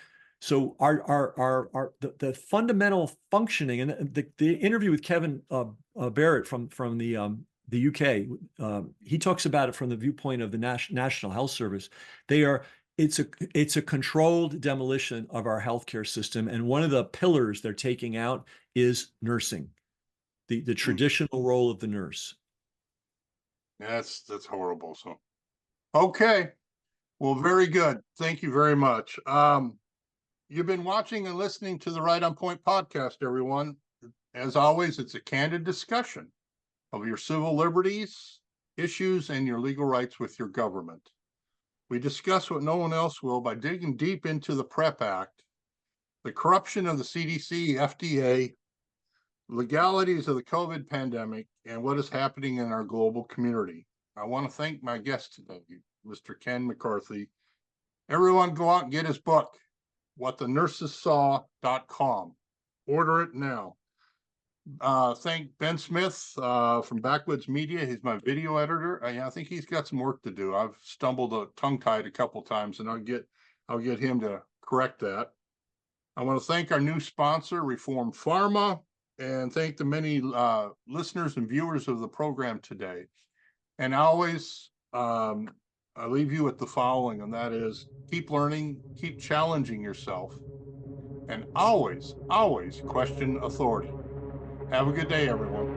So the fundamental functioning, and the interview with Kevin Barrett from the UK, he talks about it from the viewpoint of the National Health Service. It's a controlled demolition of our healthcare system, and one of the pillars they're taking out is nursing, the traditional role of the nurse. That's horrible. So, okay, well, very good. Thank you very much. You've been watching and listening to the Right on Point podcast, everyone. As always, it's a candid discussion of your civil liberties, issues, and your legal rights with your government. We discuss what no one else will by digging deep into the PrEP Act, the corruption of the CDC, FDA, legalities of the COVID pandemic, and what is happening in our global community. I want to thank my guest today, Mr. Ken McCarthy. Everyone go out and get his book, whatthenursessaw.com. Order it now. Thank Ben Smith from Backwoods Media. He's my video editor. I think he's got some work to do. I've stumbled tongue-tied a couple times, and I'll get him to correct that. I want to thank our new sponsor, Reform Pharma, and thank the many listeners and viewers of the program today. And always, I leave you with the following, and that is, keep learning, keep challenging yourself, and always, always question authority. Have a good day, everyone.